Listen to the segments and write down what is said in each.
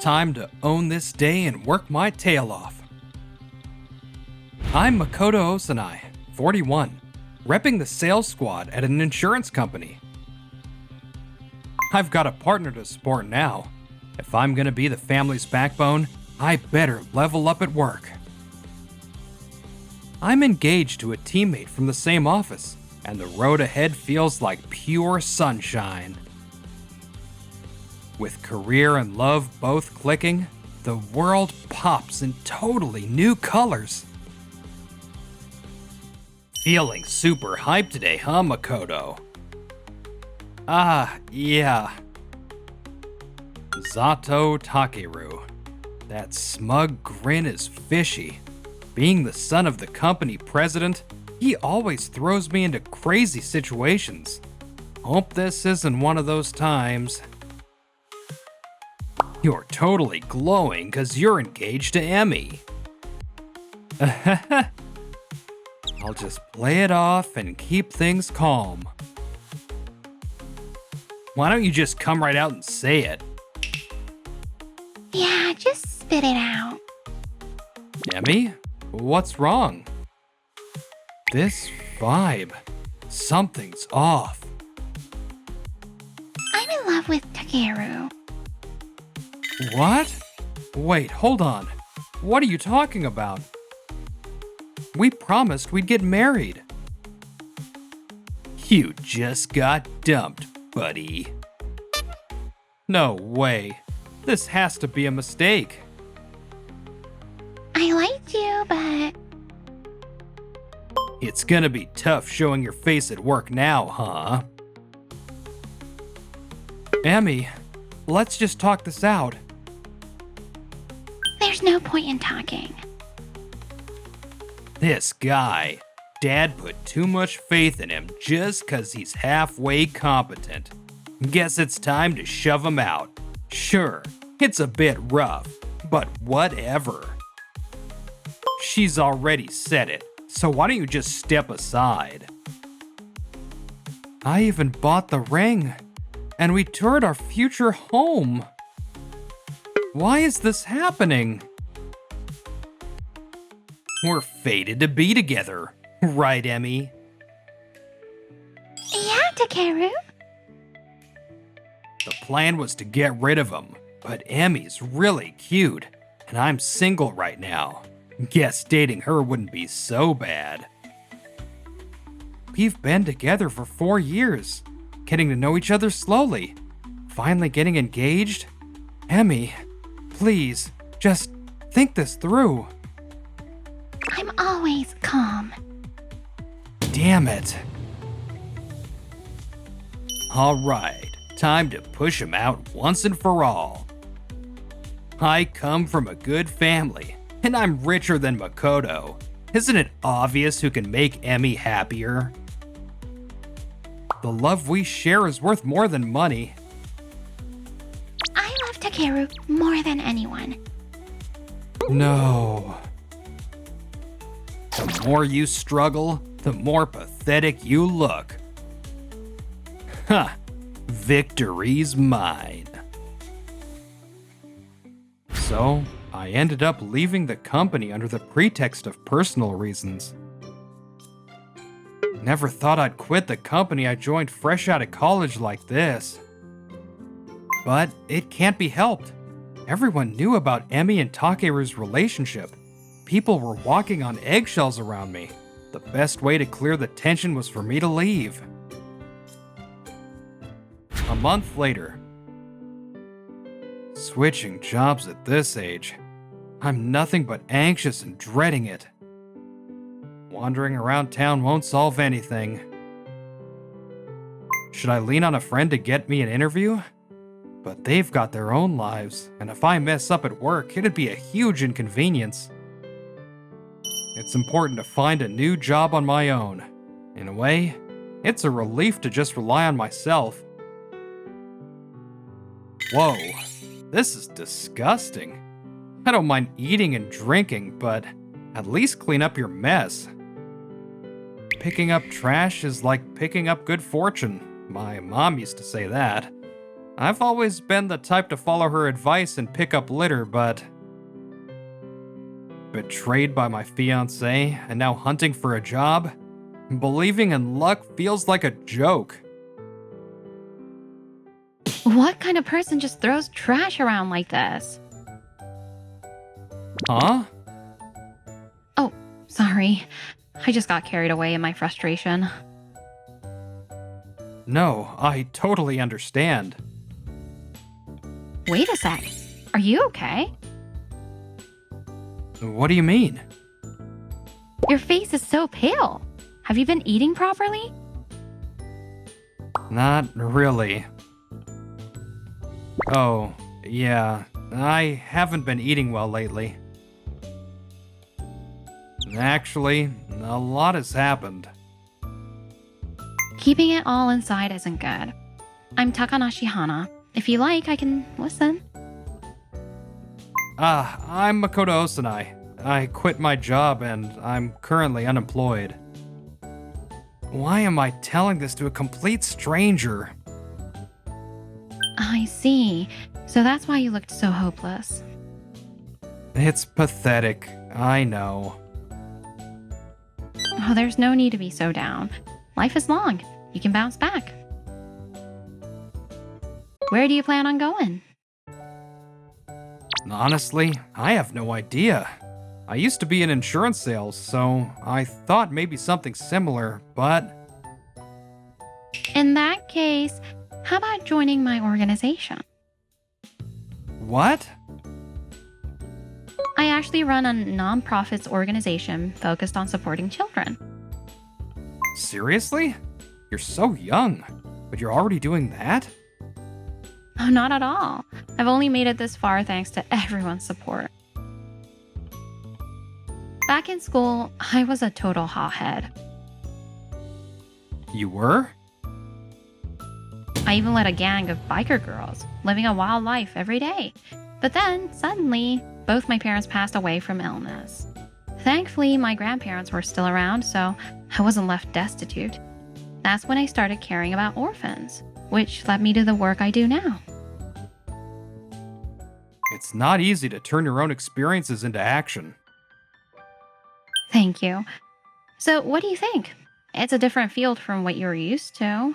Time to own this day and work my tail off. I'm Makoto Osanai, 41, repping the sales squad at an insurance company. I've got a partner to support now. If I'm gonna be the family's backbone, I better level up at work. I'm engaged to a teammate from the same office, and the road ahead feels like pure sunshine. With career and love both clicking, the world pops in totally new colors. Feeling super hyped today, huh, Makoto? Yeah. Zato Takeru. That smug grin is fishy. Being the son of the company president, he always throws me into crazy situations. Hope this isn't one of those times. You're totally glowing because you're engaged to Emmy. I'll just play it off and keep things calm. Why don't you just come right out and say it? Yeah, just spit it out. Emmy? What's wrong? This vibe. Something's off. I'm in love with Takeru. What? Wait, hold on. What are you talking about? We promised we'd get married. You just got dumped, buddy. No way. This has to be a mistake. I liked you, but It's gonna be tough showing your face at work now, huh? Emmy, let's just talk this out. there's no point in talking. This guy, Dad put too much faith in him just 'cause he's halfway competent. Guess it's time to shove him out. Sure, it's a bit rough, but whatever. She's already said it, so why don't you just step aside? I even bought the ring, and we toured our future home. Why is this happening? We're fated to be together, right, Emmy? Yeah, Takeru. The plan was to get rid of him, but Emmy's really cute, and I'm single right now. Guess dating her wouldn't be so bad. We've been together for 4 years, getting to know each other slowly. Finally getting engaged? Emmy, please, just think this through. I'm always calm. Damn it. Alright, time to push him out once and for all. I come from a good family, and I'm richer than Makoto. Isn't it obvious who can make Emmy happier? The love we share is worth more than money. I love Takeru more than anyone. No. The more you struggle, the more pathetic you look. Huh. Victory's mine. So, I ended up leaving the company under the pretext of personal reasons. Never thought I'd quit the company I joined fresh out of college like this. But it can't be helped. Everyone knew about Emmy and Takeru's relationship. People were walking on eggshells around me. The best way to clear the tension was for me to leave. A month later. Switching jobs at this age. I'm nothing but anxious and dreading it. Wandering around town won't solve anything. Should I lean on a friend to get me an interview? But they've got their own lives, and if I mess up at work, it'd be a huge inconvenience. It's important to find a new job on my own. In a way, it's a relief to just rely on myself. Whoa, this is disgusting. I don't mind eating and drinking, but at least clean up your mess. Picking up trash is like picking up good fortune. My mom used to say that. I've always been the type to follow her advice and pick up litter, but betrayed by my fiancée and now hunting for a job? Believing in luck feels like a joke. What kind of person just throws trash around like this? Huh? Oh, sorry. I just got carried away in my frustration. No, I totally understand. Wait a sec. Are you okay? What do you mean? Your face is so pale. Have you been eating properly? Not really. Oh, yeah, I haven't been eating well lately. Actually, a lot has happened. Keeping it all inside isn't good. I'm Takanashi Hana. If you like, I can listen. I'm Makoto Osanai. I quit my job and I'm currently unemployed. Why am I telling this to a complete stranger? I see. So that's why you looked so hopeless. It's pathetic, I know. Oh, there's no need to be so down. Life is long. You can bounce back. Where do you plan on going? Honestly, I have no idea. I used to be in insurance sales, so I thought maybe something similar, but In that case, how about joining my organization? what? I actually run a non-profits organization focused on supporting children. Seriously? You're so young, but you're already doing that? Oh, not at all. I've only made it this far thanks to everyone's support. Back in school, I was a total hothead. You were? I even led a gang of biker girls, living a wild life every day. But then, suddenly, both my parents passed away from illness. Thankfully, my grandparents were still around, so I wasn't left destitute. That's when I started caring about orphans, which led me to the work I do now. It's not easy to turn your own experiences into action. Thank you. So, what do you think? It's a different field from what you're used to.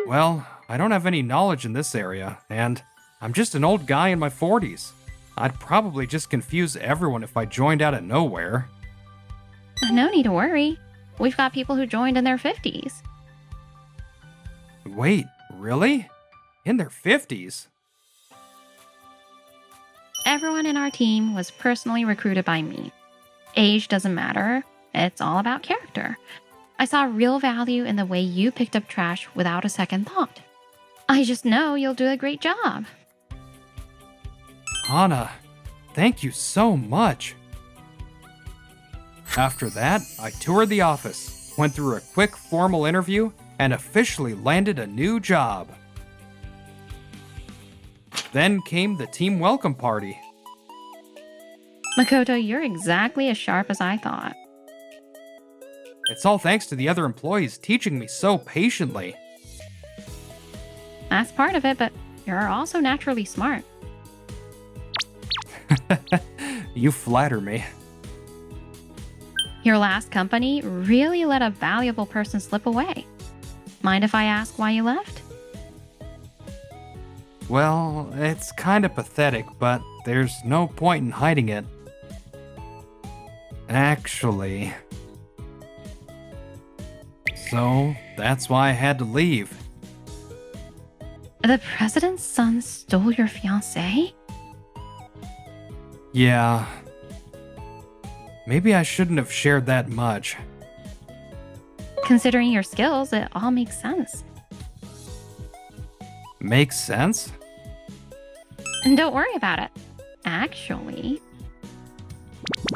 Well, I don't have any knowledge in this area, and I'm just an old guy in my 40s. I'd probably just confuse everyone if I joined out of nowhere. No need to worry. We've got people who joined in their 50s. Wait, really? In their 50s? Everyone in our team was personally recruited by me. Age doesn't matter. It's all about character. I saw real value in the way you picked up trash without a second thought. I just know you'll do a great job. Hana, thank you so much. After that, I toured the office, went through a quick formal interview, and officially landed a new job. Then came the team welcome party. Makoto, you're exactly as sharp as I thought. It's all thanks to the other employees teaching me so patiently. That's part of it, but you're also naturally smart. You flatter me. Your last company really let a valuable person slip away. Mind if I ask why you left? Well, it's kind of pathetic, but there's no point in hiding it. Actually. So, that's why I had to leave. The president's son stole your fiancée? Yeah. Maybe I shouldn't have shared that much. Considering your skills, it all makes sense. Makes sense? And don't worry about it. Actually,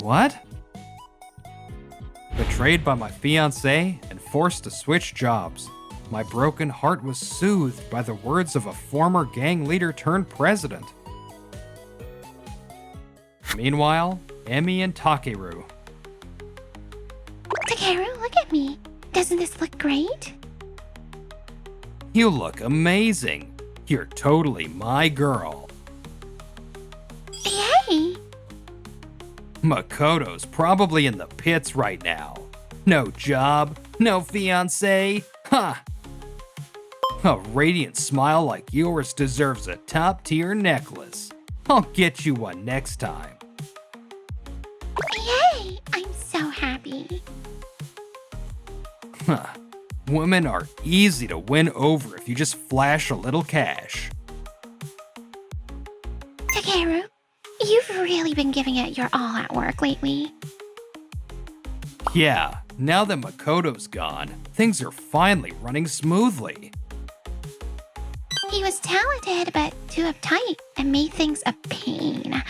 What? Betrayed by my fiancée and forced to switch jobs. My broken heart was soothed by the words of a former gang leader turned president. Meanwhile, Emmy and Takeru. Takeru, look at me. Doesn't this look great? You look amazing. You're totally my girl. Yay! Makoto's probably in the pits right now. No job, no fiancé, ha! A radiant smile like yours deserves a top-tier necklace. I'll get you one next time. Yay! I'm so happy. Huh. Women are easy to win over if you just flash a little cash. Takeru, you've really been giving it your all at work lately. Yeah, now that Makoto's gone, things are finally running smoothly. He was talented, but too uptight and made things a pain.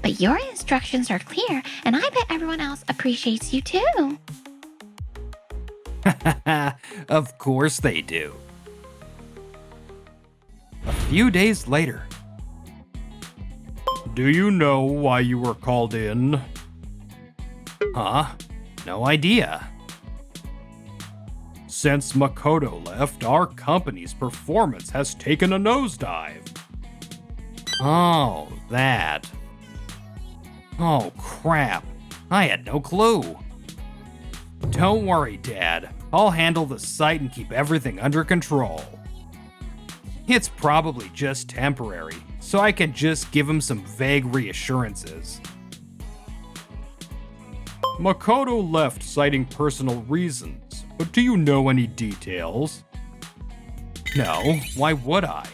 But your instructions are clear, and I bet everyone else appreciates you too. Of course they do. A few days later. Do you know why you were called in? Huh? No idea. Since Makoto left, our company's performance has taken a nosedive. Oh, that. Oh, crap. I had no clue. Don't worry, Dad. I'll handle the site and keep everything under control. It's probably just temporary, so I can just give him some vague reassurances. Makoto left citing personal reasons, but do you know any details? No, why would I?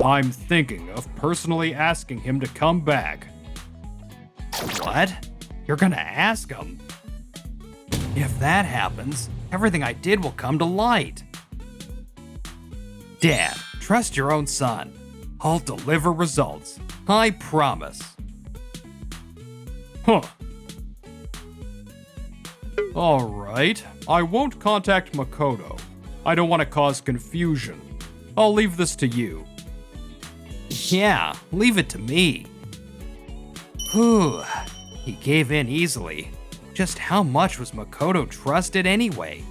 I'm thinking of personally asking him to come back. What? You're gonna ask him? If that happens, everything I did will come to light. Dad, trust your own son. I'll deliver results. I promise. Huh. Alright, I won't contact Makoto. I don't want to cause confusion. I'll leave this to you. Yeah, leave it to me. Whew, he gave in easily. Just how much was Makoto trusted anyway?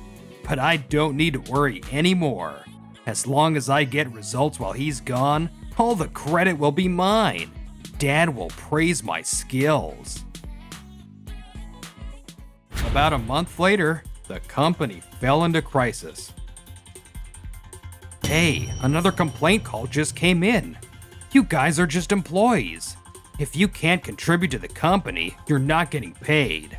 But I don't need to worry anymore. As long as I get results while he's gone, all the credit will be mine. Dad will praise my skills. About a month later, the company fell into crisis. Hey, another complaint call just came in. You guys are just employees. If you can't contribute to the company, you're not getting paid.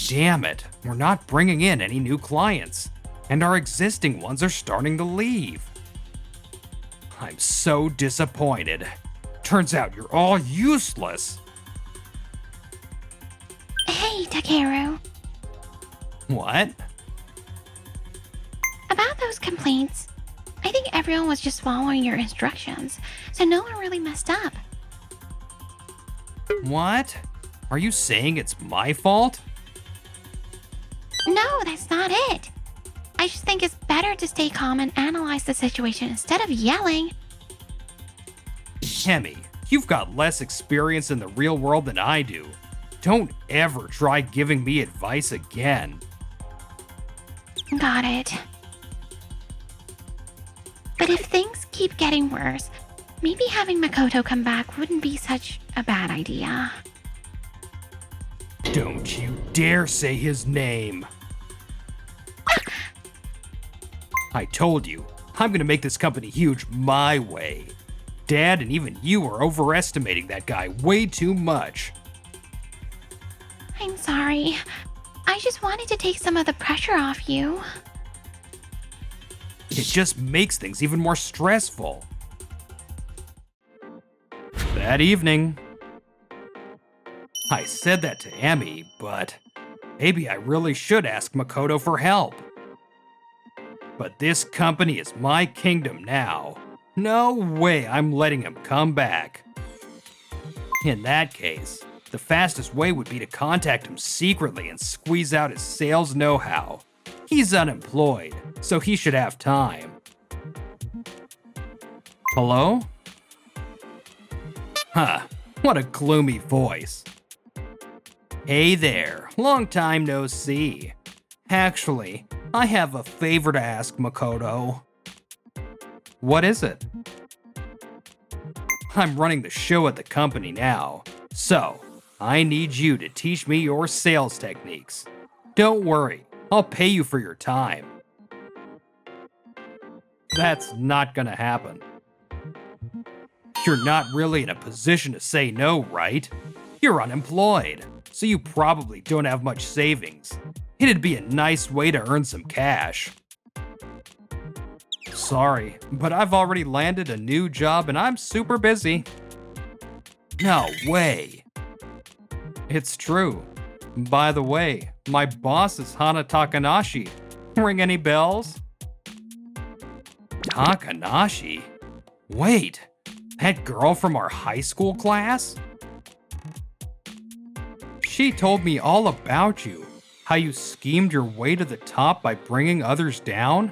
Damn it, we're not bringing in any new clients, and our existing ones are starting to leave. I'm so disappointed. Turns out you're all useless. Hey, Takeru. What? About those complaints, I think everyone was just following your instructions, so no one really messed up. What? Are you saying it's my fault? No, that's not it. I just think it's better to stay calm and analyze the situation instead of yelling. Hemi, you've got less experience in the real world than I do. Don't ever try giving me advice again. Got it. But if things keep getting worse, maybe having Makoto come back wouldn't be such a bad idea. Don't you dare say his name. I told you, I'm gonna make this company huge my way. Dad and even you are overestimating that guy way too much. I'm sorry. I just wanted to take some of the pressure off you. It just makes things even more stressful. That evening, I said that to Emmy, but maybe I really should ask Makoto for help. But this company is my kingdom now. No way I'm letting him come back. In that case, the fastest way would be to contact him secretly and squeeze out his sales know-how. He's unemployed, so he should have time. Hello? Huh, what a gloomy voice. Hey there, long time no see. Actually, I have a favor to ask, Makoto. What is it? I'm running the show at the company now, so I need you to teach me your sales techniques. Don't worry, I'll pay you for your time. That's not gonna happen. You're not really in a position to say no, right? You're unemployed, so you probably don't have much savings. It'd be a nice way to earn some cash. Sorry, but I've already landed a new job and I'm super busy. No way. It's true. By the way, my boss is Hana Takanashi. Ring any bells? Takanashi? Wait, that girl from our high school class? She told me all about you, how you schemed your way to the top by bringing others down.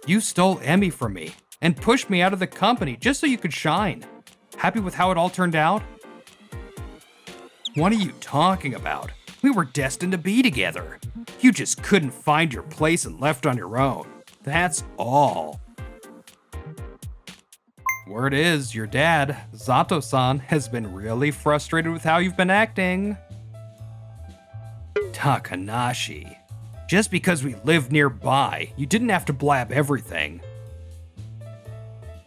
You stole Emmy from me and pushed me out of the company just so you could shine. Happy with how it all turned out? What are you talking about? We were destined to be together. You just couldn't find your place and left on your own. That's all. Word is, your dad, Zato-san, has been really frustrated with how you've been acting. Takanashi. Just because we lived nearby, you didn't have to blab everything.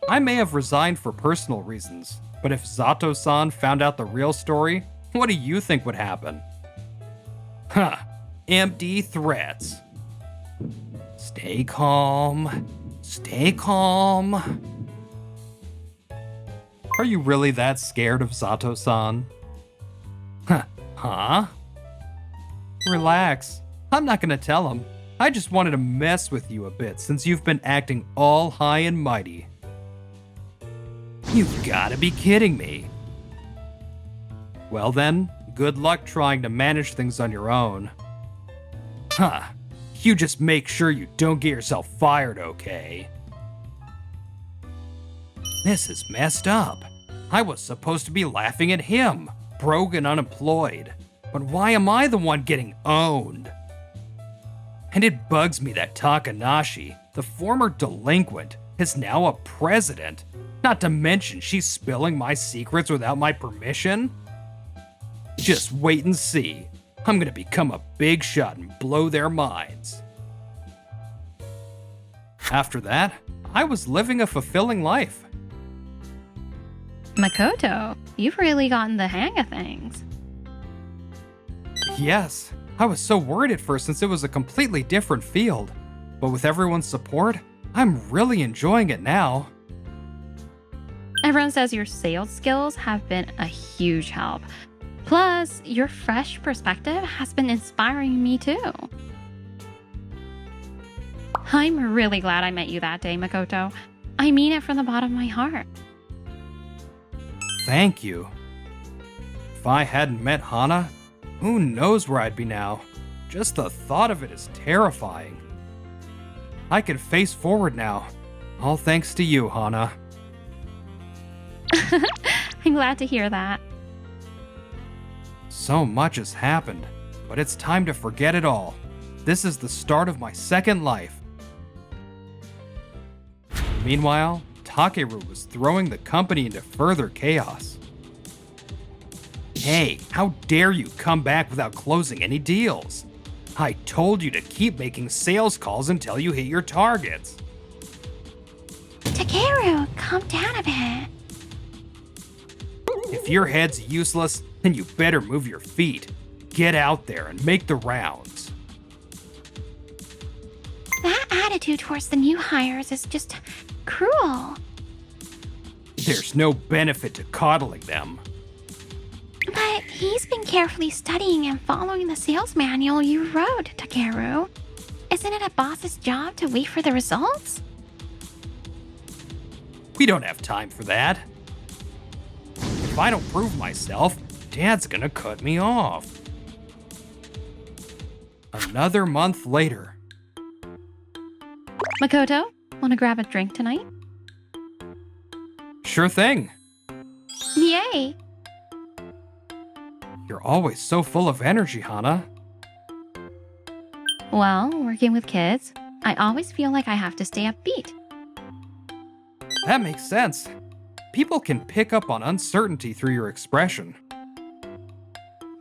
I may have resigned for personal reasons, but if Zato-san found out the real story, what do you think would happen? Huh, empty threats. Stay calm. Stay calm. Are you really that scared of Zato-san? Huh? Relax. I'm not gonna tell him. I just wanted to mess with you a bit since you've been acting all high and mighty. You've gotta be kidding me. Well then, good luck trying to manage things on your own. Huh. You just make sure you don't get yourself fired, okay? This is messed up. I was supposed to be laughing at him, broke and unemployed. But why am I the one getting owned? And it bugs me that Takanashi, the former delinquent, is now a president. Not to mention she's spilling my secrets without my permission. Just wait and see. I'm gonna become a big shot and blow their minds. After that, I was living a fulfilling life. Makoto, you've really gotten the hang of things. Yes, I was so worried at first since it was a completely different field. But with everyone's support, I'm really enjoying it now. Everyone says your sales skills have been a huge help. Plus, your fresh perspective has been inspiring me too. I'm really glad I met you that day, Makoto. I mean it from the bottom of my heart. Thank you. If I hadn't met Hana, who knows where I'd be now? Just the thought of it is terrifying. I can face forward now, all thanks to you, Hana. I'm glad to hear that. So much has happened, but it's time to forget it all. This is the start of my second life. Meanwhile, Takeru was throwing the company into further chaos. Hey, how dare you come back without closing any deals? I told you to keep making sales calls until you hit your targets. Takeru, calm down a bit. If your head's useless, then you better move your feet. Get out there and make the rounds. That attitude towards the new hires is just cruel. There's no benefit to coddling them. But he's been carefully studying and following the sales manual you wrote, Takeru. Isn't it a boss's job to wait for the results? We don't have time for that. If I don't prove myself, Dad's gonna cut me off. Another month later. Makoto, wanna grab a drink tonight? Sure thing. Yay! You're always so full of energy, Hana. Well, working with kids, I always feel like I have to stay upbeat. That makes sense. People can pick up on uncertainty through your expression.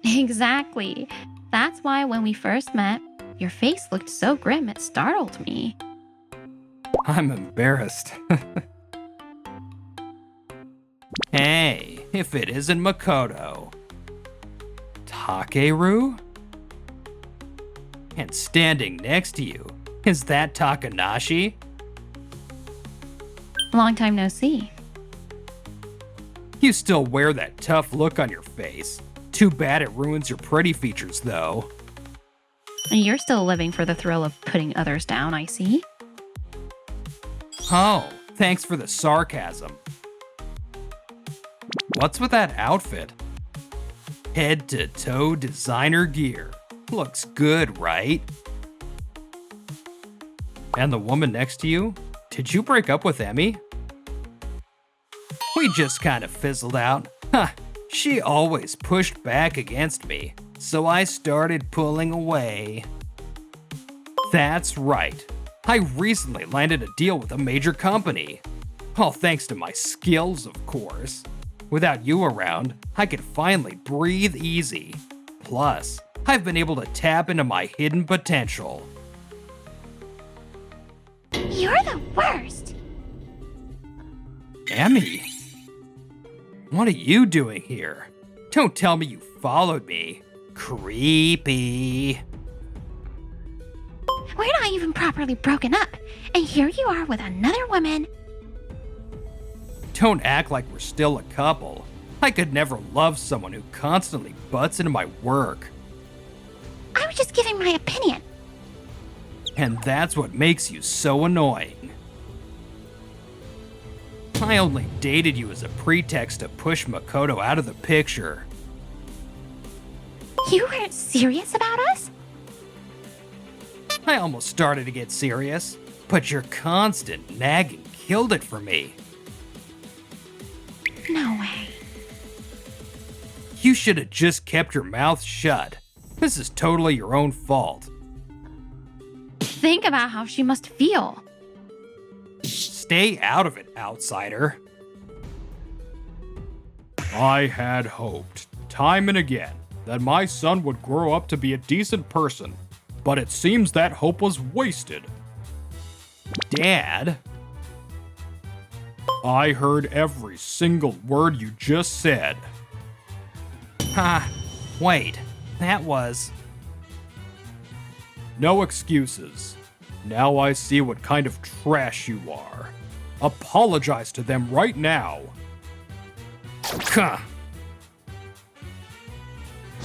Exactly. That's why when we first met, your face looked so grim it startled me. I'm embarrassed. Hey, if it isn't Makoto. Takeru? And standing next to you, is that Takanashi? Long time no see. You still wear that tough look on your face. Too bad it ruins your pretty features, though. You're still living for the thrill of putting others down, I see. Oh, thanks for the sarcasm. What's with that outfit? Head to toe designer gear. Looks good, right? And the woman next to you? Did you break up with Emmy? We just kind of fizzled out. Huh, she always pushed back against me, so I started pulling away. That's right. I recently landed a deal with a major company. All thanks to my skills, of course. Without you around, I could finally breathe easy. Plus, I've been able to tap into my hidden potential. You're the worst. Emmy? What are you doing here? Don't tell me you followed me. Creepy. We're not even properly broken up, and here you are with another woman. Don't act like we're still a couple. I could never love someone who constantly butts into my work. I was just giving my opinion. And that's what makes you so annoying. I only dated you as a pretext to push Makoto out of the picture. You weren't serious about us? I almost started to get serious, but your constant nagging killed it for me. No way. You should have just kept your mouth shut. This is totally your own fault. Think about how she must feel. Stay out of it, outsider. I had hoped, time and again, that my son would grow up to be a decent person, but it seems that hope was wasted. Dad? I heard every single word you just said. Wait, that was... No excuses. Now I see what kind of trash you are. Apologize to them right now. Huh.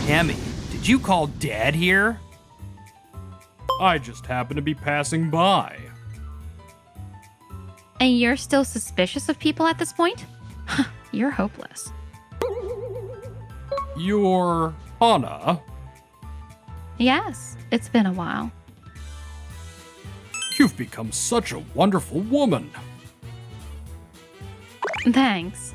Emmy, did you call Dad here? I just happened to be passing by. And you're still suspicious of people at this point? You're hopeless. You're Hana. Yes, it's been a while. You've become such a wonderful woman. Thanks.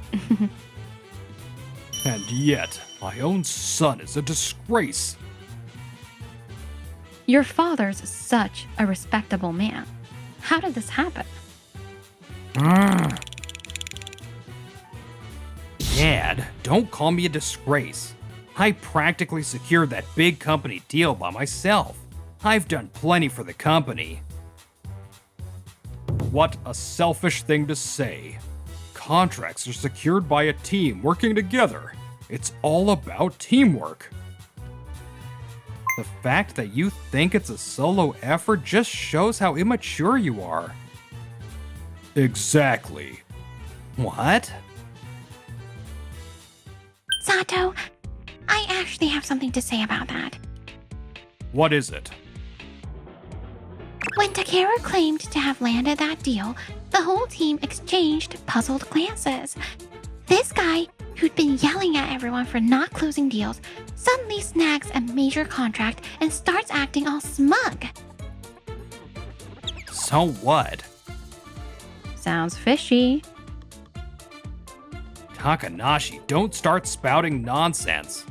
And yet, my own son is a disgrace. Your father's such a respectable man. How did this happen? Dad, don't call me a disgrace. I practically secured that big company deal by myself. I've done plenty for the company. What a selfish thing to say. Contracts are secured by a team working together. It's all about teamwork. The fact that you think it's a solo effort just shows how immature you are. Exactly. What? Sato, I actually have something to say about that. What is it? When Takeru claimed to have landed that deal, the whole team exchanged puzzled glances. This guy, who'd been yelling at everyone for not closing deals, suddenly snags a major contract and starts acting all smug. So what? Sounds fishy. Takanashi, don't start spouting nonsense.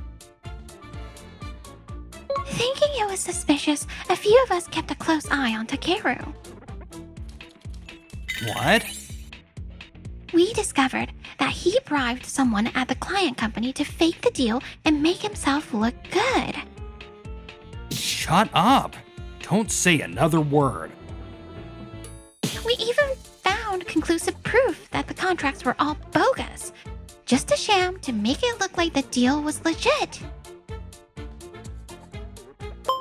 Thinking it was suspicious, a few of us kept a close eye on Takeru. What? We discovered that he bribed someone at the client company to fake the deal and make himself look good. Shut up! Don't say another word. We even found conclusive proof that the contracts were all bogus. Just a sham to make it look like the deal was legit.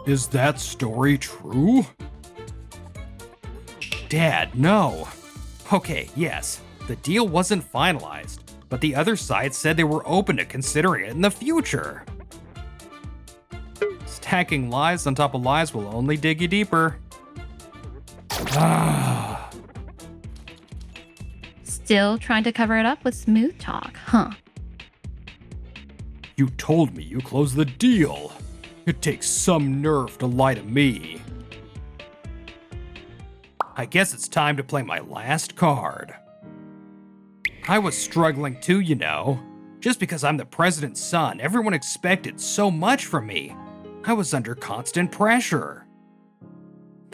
Is that story true? Dad, no. Okay, yes, the deal wasn't finalized, but the other side said they were open to considering it in the future. Stacking lies on top of lies will only dig you deeper. Still trying to cover it up with smooth talk, huh? You told me you closed the deal. It takes some nerve to lie to me. I guess it's time to play my last card. I was struggling too, you know. Just because I'm the president's son, everyone expected so much from me. I was under constant pressure.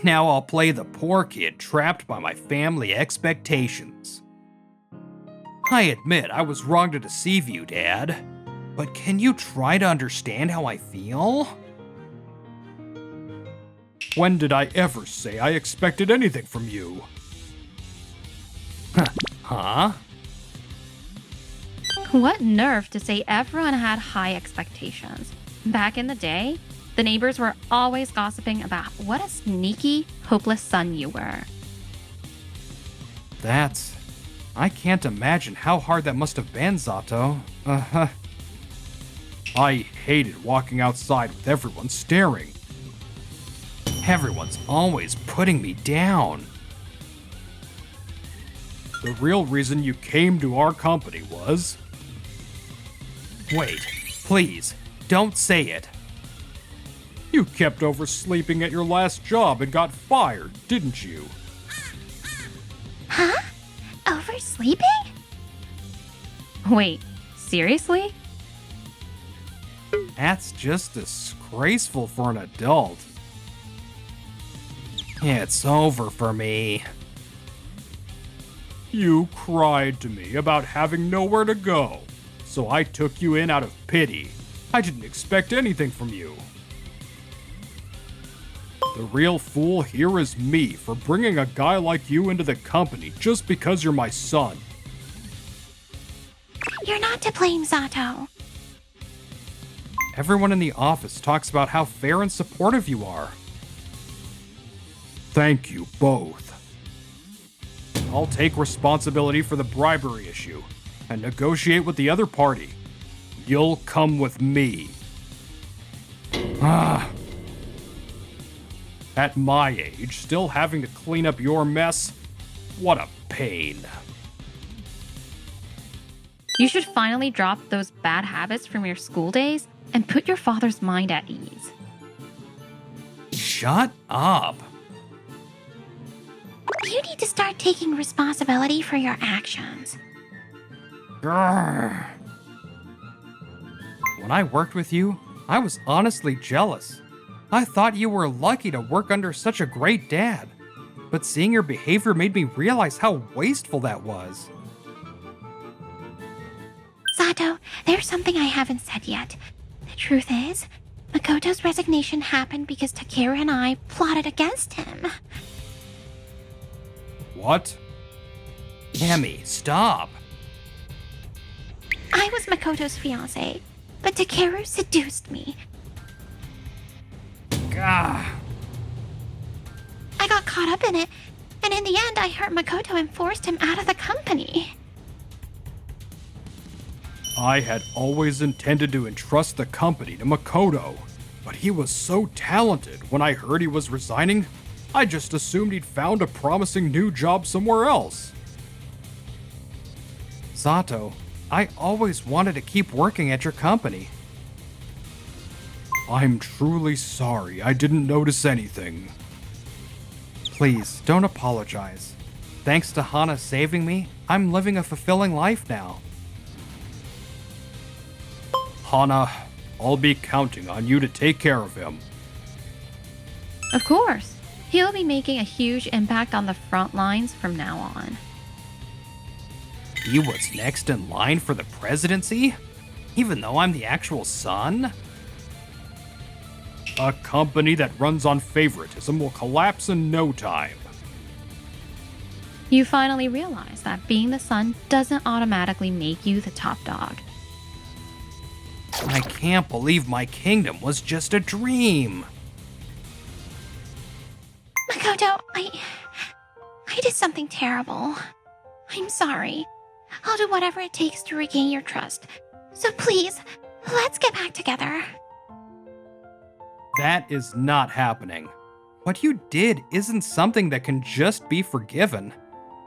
Now I'll play the poor kid trapped by my family expectations. I admit I was wrong to deceive you, Dad. But can you try to understand how I feel? When did I ever say I expected anything from you? Huh? What nerve to say everyone had high expectations. Back in the day, the neighbors were always gossiping about what a sneaky, hopeless son you were. I can't imagine how hard that must have been, Zato. I hated walking outside with everyone staring. Everyone's always putting me down. The real reason you came to our company was... Wait, please, don't say it. You kept oversleeping at your last job and got fired, didn't you? Huh? Oversleeping? Wait, seriously? That's just disgraceful for an adult. It's over for me. You cried to me about having nowhere to go, so I took you in out of pity. I didn't expect anything from you. The real fool here is me for bringing a guy like you into the company just because you're my son. You're not to blame, Zato. Everyone in the office talks about how fair and supportive you are. Thank you both. I'll take responsibility for the bribery issue and negotiate with the other party. You'll come with me. At my age, still having to clean up your mess? What a pain. You should finally drop those bad habits from your school days and put your father's mind at ease. Shut up. You need to start taking responsibility for your actions. Grr. When I worked with you, I was honestly jealous. I thought you were lucky to work under such a great dad. But seeing your behavior made me realize how wasteful that was. Zato, there's something I haven't said yet. The truth is, Makoto's resignation happened because Takeru and I plotted against him. What? Emi, stop. I was Makoto's fiancée, but Takeru seduced me. Gah. I got caught up in it, and in the end I hurt Makoto and forced him out of the company. I had always intended to entrust the company to Makoto, but he was so talented. When I heard he was resigning, I just assumed he'd found a promising new job somewhere else. Zato, I always wanted to keep working at your company. I'm truly sorry I didn't notice anything. Please, don't apologize. Thanks to Hana saving me, I'm living a fulfilling life now. Hana, I'll be counting on you to take care of him. Of course, he'll be making a huge impact on the front lines from now on. He was next in line for the presidency? Even though I'm the actual son? A company that runs on favoritism will collapse in no time. You finally realize that being the son doesn't automatically make you the top dog. I can't believe my kingdom was just a dream. Makoto, I did something terrible. I'm sorry. I'll do whatever it takes to regain your trust. So please, let's get back together. That is not happening. What you did isn't something that can just be forgiven.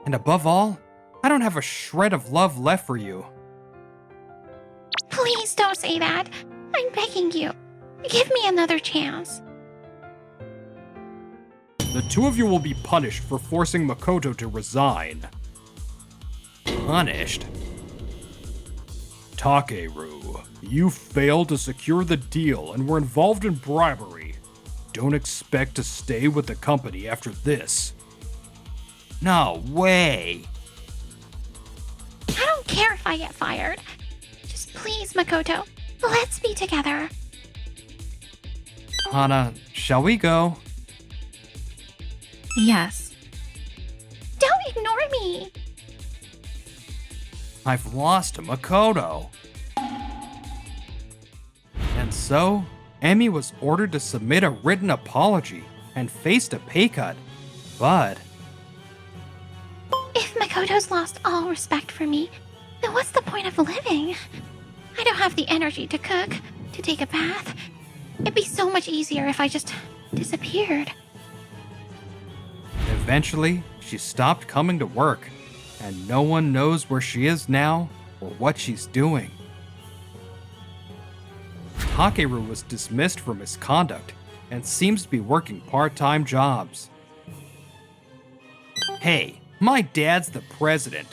And above all, I don't have a shred of love left for you. Please don't say that. I'm begging you. Give me another chance. The two of you will be punished for forcing Makoto to resign. Punished? Takeru, you failed to secure the deal and were involved in bribery. Don't expect to stay with the company after this. No way! I don't care if I get fired. Just please, Makoto, let's be together. Hana, shall we go? Yes. Don't ignore me! I've lost to Makoto. And so, Emi was ordered to submit a written apology and faced a pay cut. But If Makoto's lost all respect for me, then what's the point of living? I don't have the energy to cook, to take a bath. It'd be so much easier if I just disappeared. eventually, she stopped coming to work, and no one knows where she is now or what she's doing. Takeru was dismissed for misconduct and seems to be working part-time jobs. Hey, my dad's the president.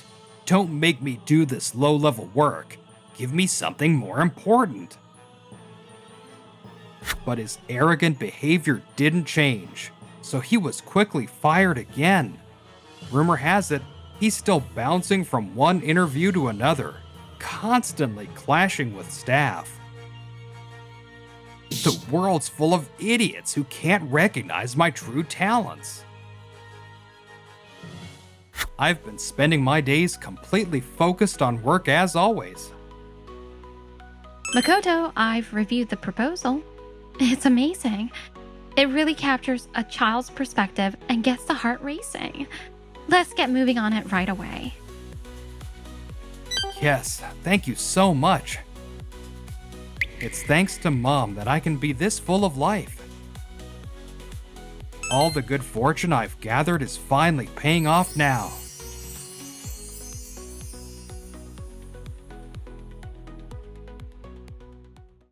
Don't make me do this low-level work. Give me something more important. But his arrogant behavior didn't change, so he was quickly fired again. Rumor has it, he's still bouncing from one interview to another, constantly clashing with staff. The world's full of idiots who can't recognize my true talents. I've been spending my days completely focused on work as always. Makoto, I've reviewed the proposal. It's amazing. It really captures a child's perspective and gets the heart racing. Let's get moving on it right away. Yes, thank you so much. It's thanks to Mom that I can be this full of life. All the good fortune I've gathered is finally paying off now.